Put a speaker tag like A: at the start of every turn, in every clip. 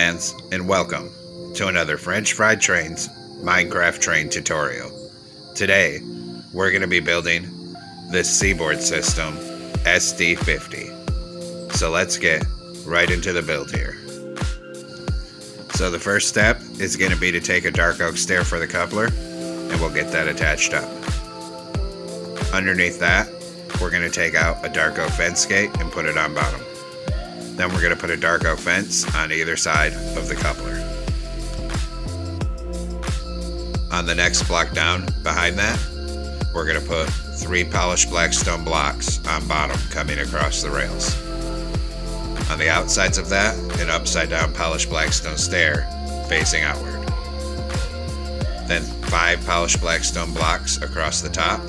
A: fans, and welcome to another French Fried Trains Minecraft train tutorial. Today, we're going to be building this Seaboard System SD50. So let's get right into the build here. So the first step is going to be to take a dark oak stair for the coupler, and we'll get that attached up. Underneath that, we're going to take out a dark oak fence gate and put it on bottom. Then we're going to put a dark oak fence on either side of the coupler. On the next block down behind that, we're going to put 3 polished black stone blocks on bottom coming across the rails. On the outsides of that, an upside down polished black stone stair facing outward. Then 5 polished black stone blocks across the top,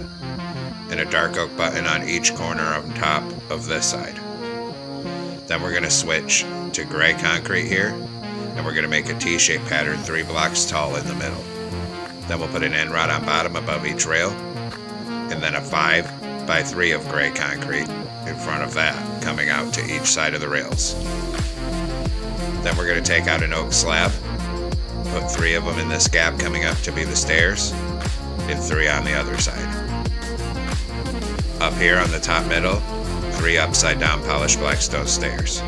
A: and a dark oak button on each corner on top of this side. Then we're going to switch to gray concrete here, and we're going to make a T-shaped pattern 3 blocks tall in the middle. Then we'll put an end rod on bottom above each rail, and then a 5 by 3 of gray concrete in front of that coming out to each side of the rails. Then we're going to take out an oak slab, put 3 of them in this gap coming up to be the stairs, and 3 on the other side. Up here on the top middle, 3 upside down polished black stone stairs.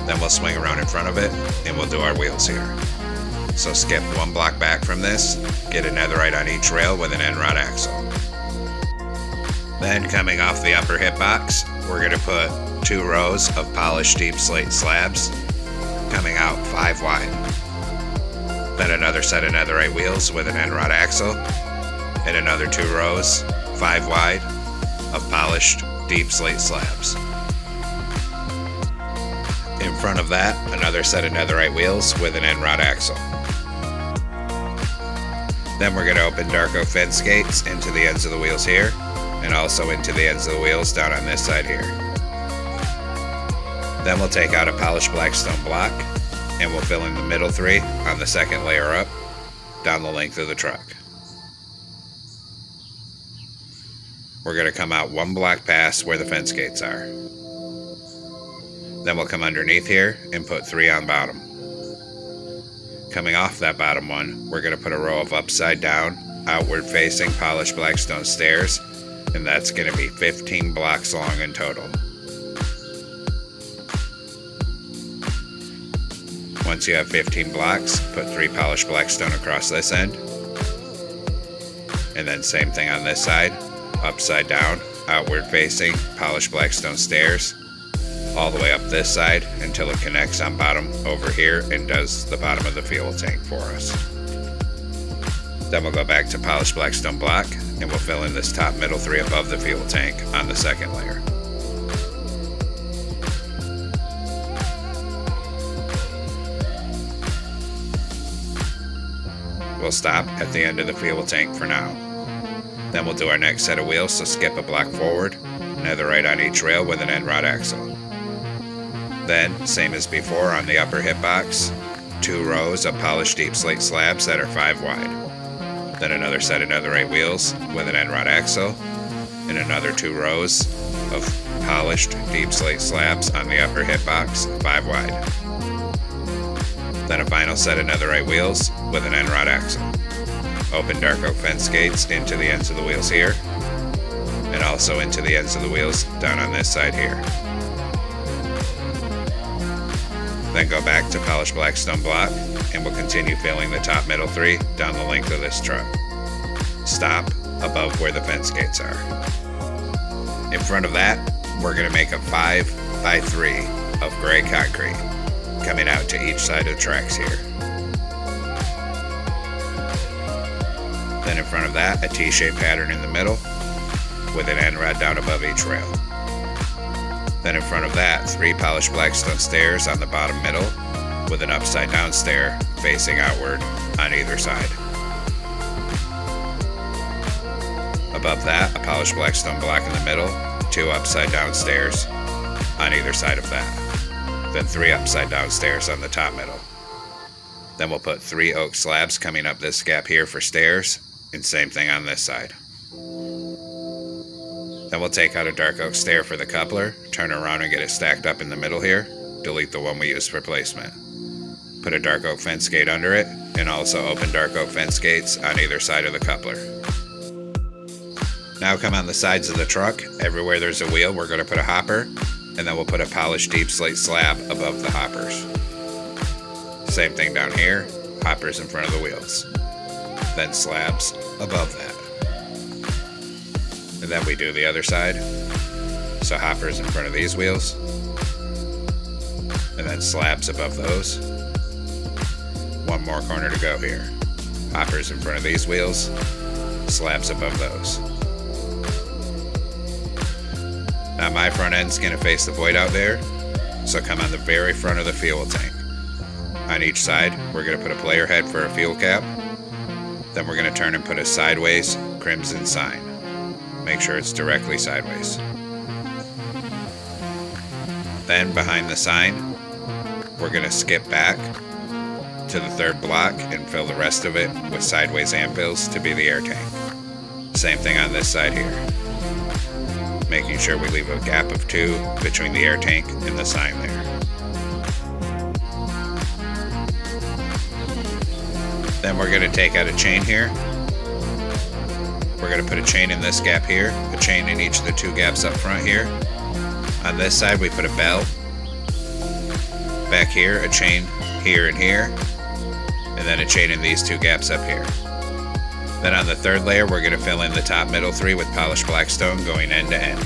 A: Then we'll swing around in front of it and we'll do our wheels here. So skip 1 block back from this, get a netherite on each rail with an end rod axle. Then coming off the upper hitbox, we're going to put 2 rows of polished deep slate slabs coming out 5 wide. Then another set of netherite wheels with an end rod axle, and another 2 rows 5 wide of polished deep slate slabs. In front of that, another set of netherite wheels with an end rod axle. Then we're going to open dark oak fence gates into the ends of the wheels here, and also into the ends of the wheels down on this side here. Then we'll take out a polished black stone block, and we'll fill in the middle 3 on the second layer up, down the length of the truck. We're going to come out 1 block past where the fence gates are. Then we'll come underneath here and put 3 on bottom. Coming off that bottom one, we're going to put a row of upside down, outward facing polished black stone stairs, and that's going to be 15 blocks long in total. Once you have 15 blocks, put 3 polished black stone across this end, and then same thing on this side. Upside down, outward facing, polished black stone stairs, all the way up this side until it connects on bottom over here and does the bottom of the fuel tank for us. Then we'll go back to polished black stone block, and we'll fill in this top middle 3 above the fuel tank on the second layer. We'll stop at the end of the fuel tank for now. Then we'll do our next set of wheels, so skip a block forward, netherite on each rail with an end rod axle. Then, same as before on the upper hitbox, 2 rows of polished deep slate slabs that are 5 wide. Then another set of netherite wheels with an end rod axle, and another 2 rows of polished deep slate slabs on the upper hitbox, 5 wide. Then a final set of netherite wheels with an end rod axle. Open dark oak fence gates into the ends of the wheels here, and also into the ends of the wheels down on this side here. Then go back to polished black stone block, and we'll continue filling the top middle 3 down the length of this truck. Stop above where the fence gates are. In front of that, we're going to make a 5 by 3 of gray concrete coming out to each side of the tracks here. Then in front of that, a T-shaped pattern in the middle with an end rod down above each rail. Then in front of that, 3 polished black stone stairs on the bottom middle with an upside down stair facing outward on either side. Above that, a polished black stone block in the middle, 2 upside down stairs on either side of that. Then 3 upside down stairs on the top middle. Then we'll put 3 oak slabs coming up this gap here for stairs, and same thing on this side. Then we'll take out a dark oak stair for the coupler, turn around and get it stacked up in the middle here, delete the one we used for placement. Put a dark oak fence gate under it, and also open dark oak fence gates on either side of the coupler. Now come on the sides of the truck. Everywhere there's a wheel, we're going to put a hopper, and then we'll put a polished deep slate slab above the hoppers. Same thing down here, hoppers in front of the wheels. Then slabs above that. And then we do the other side. So hoppers in front of these wheels. And then slabs above those. One more corner to go here. Hoppers in front of these wheels. Slabs above those. Now my front end's going to face the void out there. So come on the very front of the fuel tank. On each side, we're going to put a player head for a fuel cap. Then we're going to turn and put a sideways crimson sign. Make sure it's directly sideways. Then behind the sign, we're going to skip back to the third block and fill the rest of it with sideways anvils to be the air tank. Same thing on this side here. Making sure we leave a gap of 2 between the air tank and the sign there. Then we're going to take out a chain here. We're going to put a chain in this gap here, a chain in each of the 2 gaps up front here. On this side we put a belt. Back here, a chain here and here. And then a chain in these 2 gaps up here. Then on the third layer we're going to fill in the top middle 3 with polished black stone going end to end.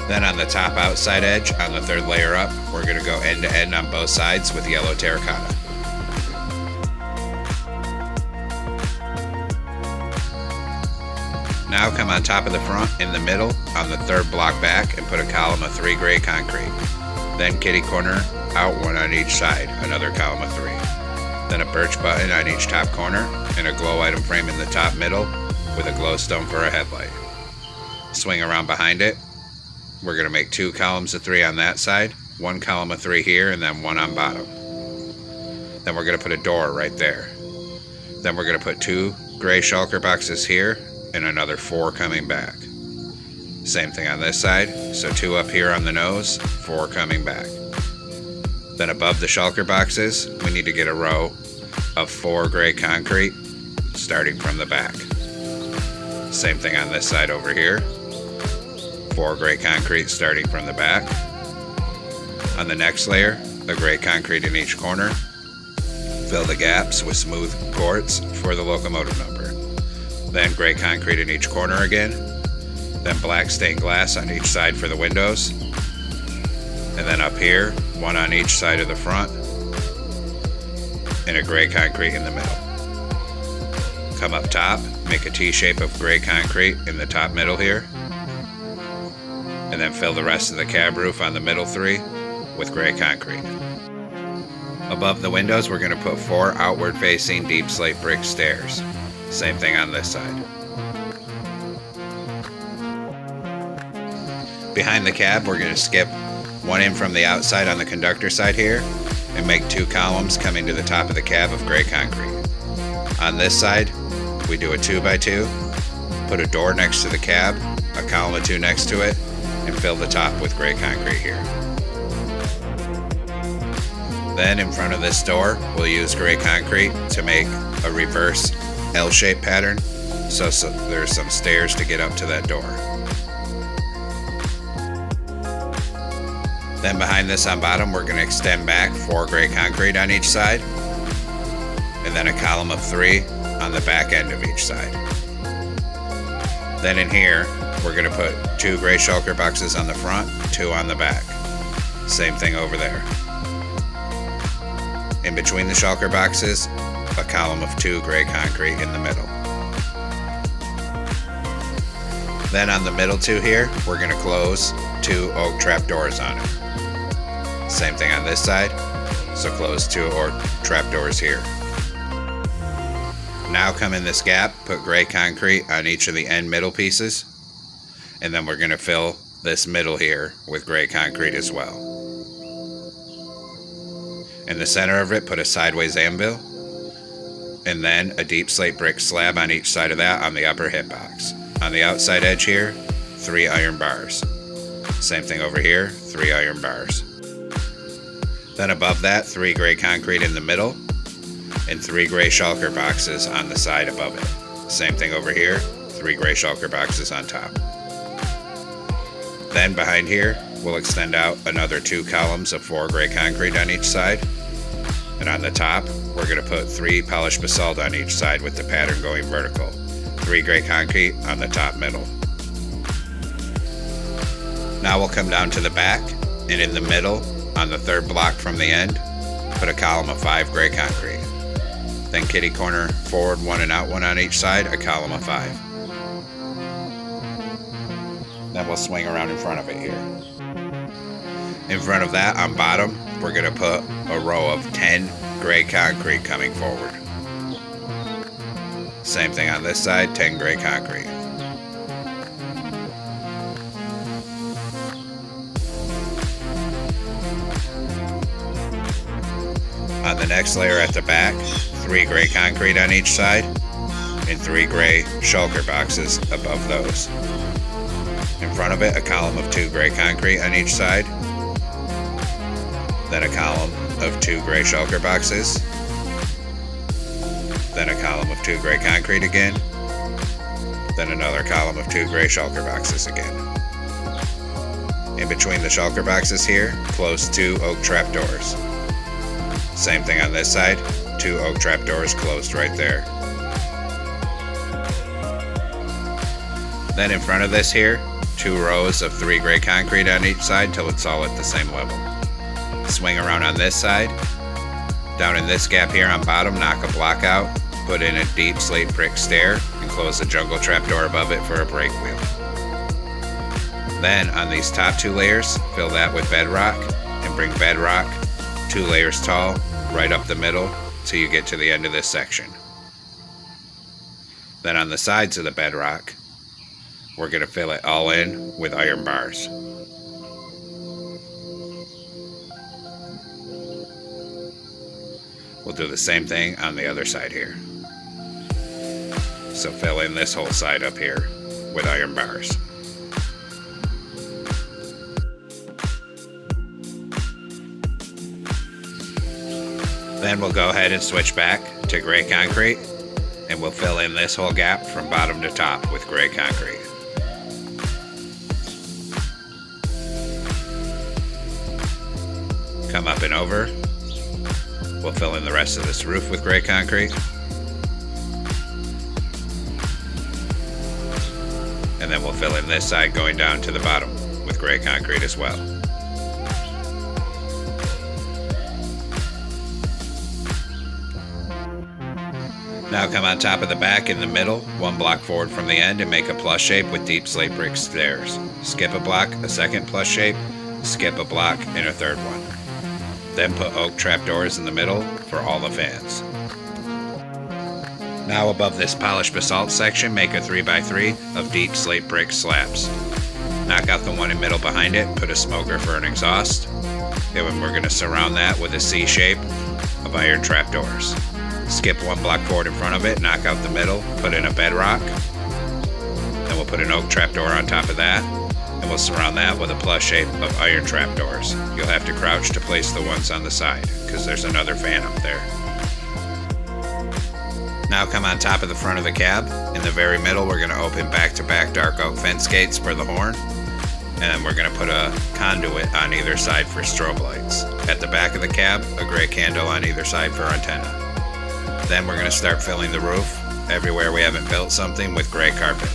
A: Then on the top outside edge, on the third layer up, we're going to go end to end on both sides with yellow terracotta. Now come on top of the front in the middle on the third block back and put a column of 3 gray concrete. Then kitty corner out 1 on each side, another column of 3. Then a birch button on each top corner and a glow item frame in the top middle with a glowstone for a headlight. Swing around behind it. We're going to make 2 columns of 3 on that side, 1 column of 3 here, and then 1 on bottom. Then we're going to put a door right there. Then we're going to put 2 gray shulker boxes here and another 4 coming back. Same thing on this side, so 2 up here on the nose, 4 coming back. Then above the shulker boxes, we need to get a row of 4 gray concrete starting from the back. Same thing on this side over here. 4 gray concrete starting from the back. On the next layer, a gray concrete in each corner. Fill the gaps with smooth quartz for the locomotive number. Then gray concrete in each corner again. Then black stained glass on each side for the windows. And then up here, 1 on each side of the front. And a gray concrete in the middle. Come up top, make a T shape of gray concrete in the top middle here. And then fill the rest of the cab roof on the middle 3 with gray concrete. Above the windows, we're going to put 4 outward facing deep slate brick stairs. Same thing on this side. Behind the cab, we're going to skip 1 in from the outside on the conductor side here and make 2 columns coming to the top of the cab of gray concrete. On this side, we do a 2x2, put a door next to the cab, a column of 2 next to it, and fill the top with gray concrete here. Then in front of this door, we'll use gray concrete to make a reverse L-shaped pattern, so there's some stairs to get up to that door. Then behind this on bottom, we're going to extend back 4 gray concrete on each side, and then a column of 3 on the back end of each side. Then in here, we're going to put 2 gray shulker boxes on the front, 2 on the back. Same thing over there. In between the shulker boxes, a column of 2 gray concrete in the middle. Then on the middle 2 here, we're going to close 2 oak trap doors on it. Same thing on this side, so close 2 oak trap doors here. Now come in this gap, put gray concrete on each of the end middle pieces, and then we're going to fill this middle here with gray concrete as well. In the center of it, put a sideways anvil, and then a deep slate brick slab on each side of that on the upper hitbox. On the outside edge here, 3 iron bars. Same thing over here, 3 iron bars. Then above that, 3 gray concrete in the middle, and 3 gray shulker boxes on the side above it. Same thing over here, 3 gray shulker boxes on top. Then behind here, we'll extend out another 2 columns of 4 gray concrete on each side. And on the top, we're going to put 3 polished basalt on each side with the pattern going vertical. 3 gray concrete on the top middle. Now we'll come down to the back, and in the middle, on the 3rd block from the end, put a column of 5 gray concrete. Then kitty corner forward 1 and out 1 on each side, a column of 5. Then we'll swing around in front of it here. In front of that, on bottom, we're going to put a row of 10 gray concrete coming forward. Same thing on this side, 10 gray concrete. On the next layer at the back, 3 gray concrete on each side, and 3 gray shulker boxes above those. In front of it, a column of 2 gray concrete on each side, then a column of 2 gray shulker boxes, then a column of 2 gray concrete again, then another column of 2 gray shulker boxes again. In between the shulker boxes here, close 2 oak trapdoors. Same thing on this side, 2 oak trapdoors closed right there. Then in front of this here, 2 rows of 3 gray concrete on each side till it's all at the same level. Swing around on this side. Down in this gap here on bottom, knock a block out, put in a deep slate brick stair, and close the jungle trapdoor above it for a brake wheel. Then on these top 2 layers, fill that with bedrock, and bring bedrock 2 layers tall, right up the middle, till you get to the end of this section. Then on the sides of the bedrock, we're going to fill it all in with iron bars. We'll do the same thing on the other side here. So fill in this whole side up here with iron bars. Then we'll go ahead and switch back to gray concrete, and we'll fill in this whole gap from bottom to top with gray concrete. Come up and over. We'll fill in the rest of this roof with gray concrete. And then we'll fill in this side going down to the bottom with gray concrete as well. Now come on top of the back in the middle, 1 block forward from the end, and make a plus shape with deep slate brick stairs. Skip a block, a second plus shape, skip a block, and a 3rd one. Then put oak trapdoors in the middle for all the fans. Now above this polished basalt section, make a 3x3 of deep slate brick slabs. Knock out the one in middle behind it, put a smoker for an exhaust. Then we're going to surround that with a C shape of iron trapdoors. Skip 1 block forward in front of it, knock out the middle, put in a bedrock. Then we'll put an oak trapdoor on top of that, and we'll surround that with a plus shape of iron trapdoors. You'll have to crouch to place the ones on the side, because there's another fan up there. Now come on top of the front of the cab. In the very middle, we're going to open back-to-back dark oak fence gates for the horn, and we're going to put a conduit on either side for strobe lights. At the back of the cab, a gray candle on either side for antenna. Then we're going to start filling the roof, everywhere we haven't built something, with gray carpet.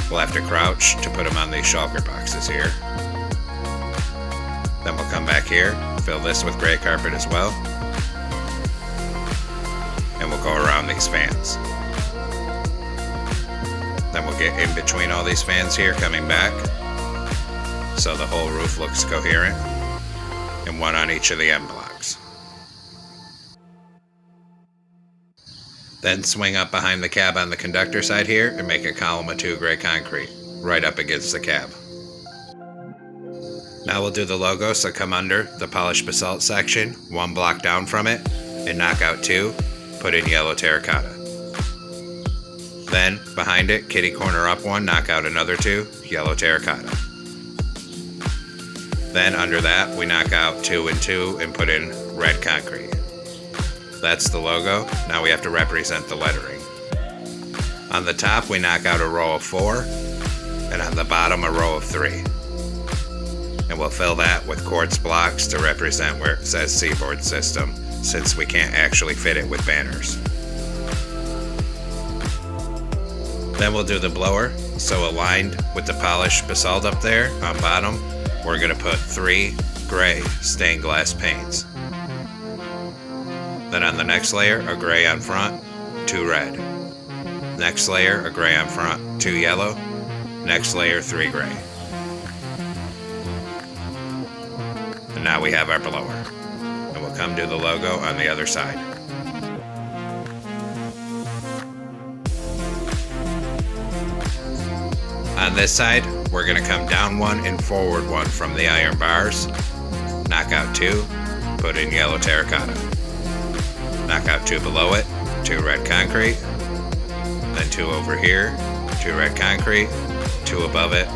A: We'll have to crouch to put them on these shulker boxes here. Then we'll come back here, fill this with gray carpet as well. And we'll go around these fans. Then we'll get in between all these fans here, coming back, so the whole roof looks coherent, and 1 on each of the end blocks. Then swing up behind the cab on the conductor side here and make a column of 2 gray concrete, right up against the cab. Now we'll do the logo, so come under the polished basalt section, 1 block down from it, and knock out 2, put in yellow terracotta. Then, behind it, kitty corner up one, knock out another 2, yellow terracotta. Then, under that, we knock out 2 and 2 and put in red concrete. That's the logo. Now we have to represent the lettering. On the top, we knock out a row of 4, and on the bottom, a row of 3. And we'll fill that with quartz blocks to represent where it says Seaboard System, since we can't actually fit it with banners. Then we'll do the blower, so aligned with the polished basalt up there on bottom, we're going to put 3 gray stained glass panes. Then on the next layer, a gray on front, 2 red. Next layer, a gray on front, 2 yellow. Next layer, 3 gray. And now we have our blower. And we'll come do the logo on the other side. On this side, we're going to come down 1 and forward 1 from the iron bars. Knock out 2, put in yellow terracotta. Knock out 2 below it, 2 red concrete. Then 2 over here, 2 red concrete, 2 above it.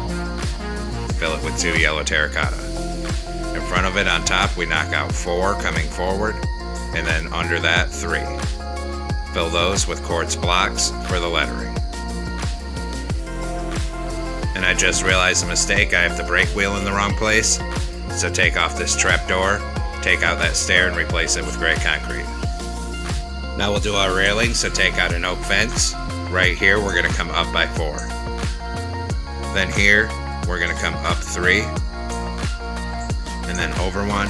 A: Fill it with 2 yellow terracotta. In front of it on top, we knock out 4 coming forward, and then under that 3. Fill those with quartz blocks for the lettering. And I just realized a mistake. I have the brake wheel in the wrong place. So take off this trap door, take out that stair, and replace it with gray concrete. Now we'll do our railing, so take out an oak fence. Right here, we're going to come up by 4. Then here, we're going to come up 3. And then over 1.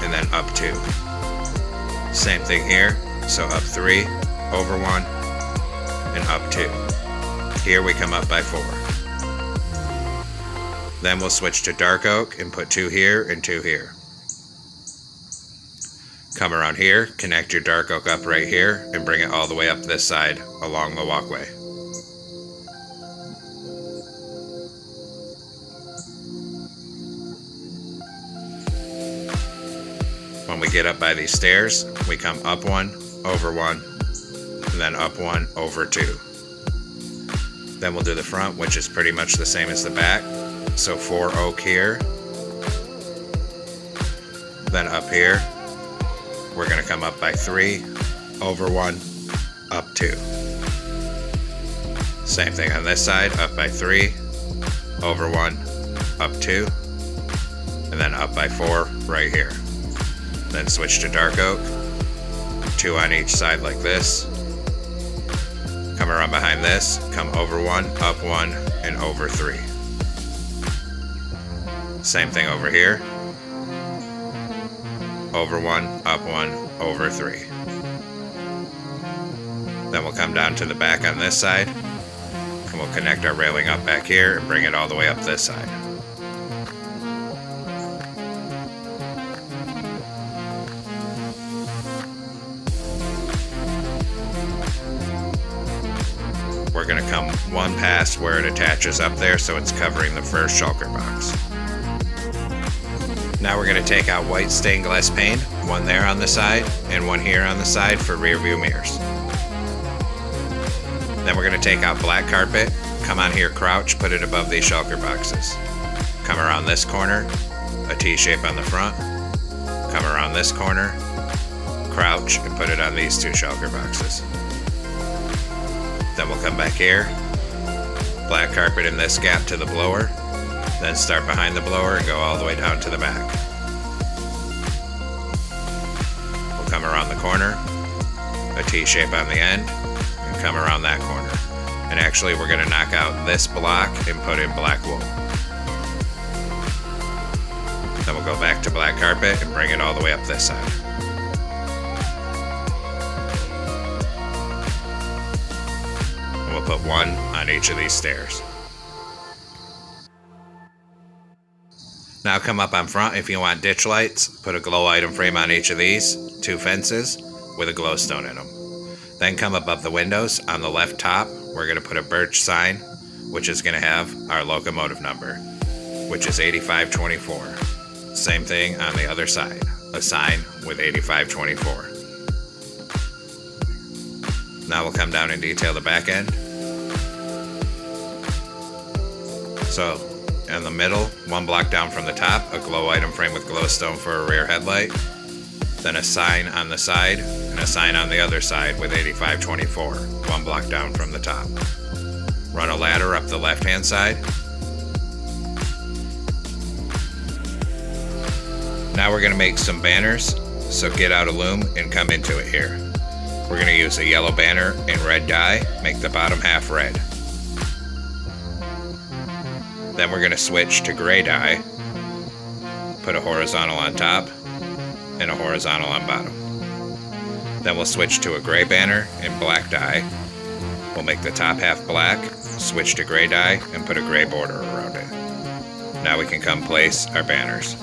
A: And then up 2. Same thing here. So up 3, over 1, and up 2. Here we come up by 4. Then we'll switch to dark oak and put 2 here and 2 here. Come around here, connect your dark oak up right here, and bring it all the way up this side along the walkway. When we get up by these stairs, we come up 1, over 1, and then up 1, over 2. Then we'll do the front, which is pretty much the same as the back. So 4 oak here. Then up here, we're going to come up by 3, over 1, up 2. Same thing on this side, up by 3, over 1, up 2, and then up by 4 right here. Then switch to dark oak, 2 on each side like this. Come around behind this, come over 1, up 1, and over 3. Same thing over here. Over 1, up 1, over 3. Then we'll come down to the back on this side, and we'll connect our railing up back here and bring it all the way up this side. We're going to come 1 past where it attaches up there, so it's covering the first shulker box. Now we're going to take out white stained glass pane, 1 there on the side and 1 here on the side for rear view mirrors. Then we're going to take out black carpet, come on here, crouch, put it above these shulker boxes. Come around this corner, a T-shape on the front. Come around this corner, crouch, and put it on these 2 shulker boxes. Then we'll come back here, black carpet in this gap to the blower, then start behind the blower and go all the way down to the back. We'll come around the corner, a T-shape on the end, and come around that corner. And actually we're going to knock out this block and put in black wool. Then we'll go back to black carpet and bring it all the way up this side. And we'll put 1 on each of these stairs. Now come up on front if you want ditch lights. Put a glow item frame on each of these 2 fences with a glowstone in them. Then come above the windows. On the left top, we're going to put a birch sign, which is going to have our locomotive number, which is 8524. Same thing on the other side, a sign with 8524. Now we'll come down and detail the back end. So in the middle, 1 block down from the top, a glow item frame with glowstone for a rear headlight. Then a sign on the side and a sign on the other side with 8524, 1 block down from the top. Run a ladder up the left hand side. Now we're going to make some banners, so get out a loom and come into it here. We're going to use a yellow banner in red dye, make the bottom half red. Then we're going to switch to gray dye, put a horizontal on top and a horizontal on bottom. Then we'll switch to a gray banner in black dye. We'll make the top half black, switch to gray dye, and put a gray border around it. Now we can come place our banners.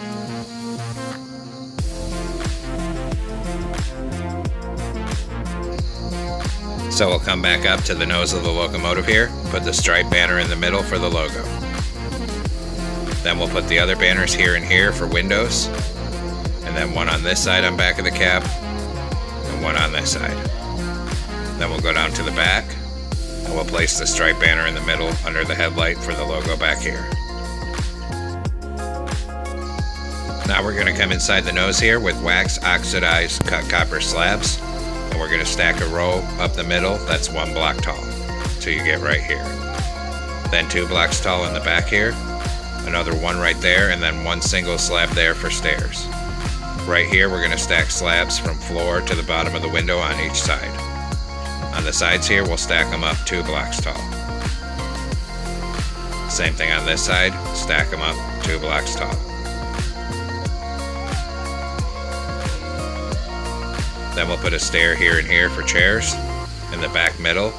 A: So we'll come back up to the nose of the locomotive here, put the stripe banner in the middle for the logo. Then we'll put the other banners here and here for windows, and then one on this side on back of the cab, and one on this side. Then we'll go down to the back, and we'll place the stripe banner in the middle under the headlight for the logo back here. Now we're going to come inside the nose here with wax oxidized cut copper slabs, and we're going to stack a row up the middle that's 1 block tall till you get right here. Then 2 blocks tall in the back here, another 1 right there, and then 1 single slab there for stairs. Right here we're going to stack slabs from floor to the bottom of the window on each side. On the sides here we'll stack them up 2 blocks tall. Same thing on this side, stack them up 2 blocks tall. Then we'll put a stair here and here for chairs. In the back middle,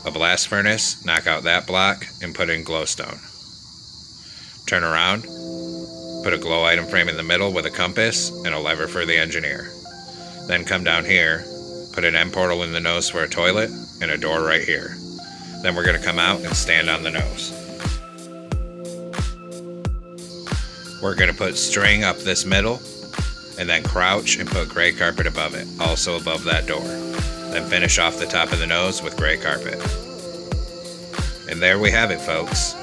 A: a blast furnace, knock out that block and put in glowstone. Turn around, put a glow item frame in the middle with a compass and a lever for the engineer. Then come down here, put an end portal in the nose for a toilet and a door right here. Then we're going to come out and stand on the nose. We're going to put string up this middle, and then crouch and put gray carpet above it, also above that door. Then finish off the top of the nose with gray carpet. And there we have it, folks.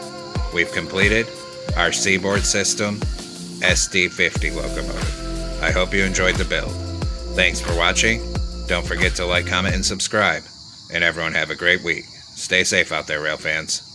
A: We've completed our Seaboard System SD50 locomotive. I hope you enjoyed the build. Thanks for watching. Don't forget to like, comment, and subscribe. And everyone have a great week. Stay safe out there, rail fans.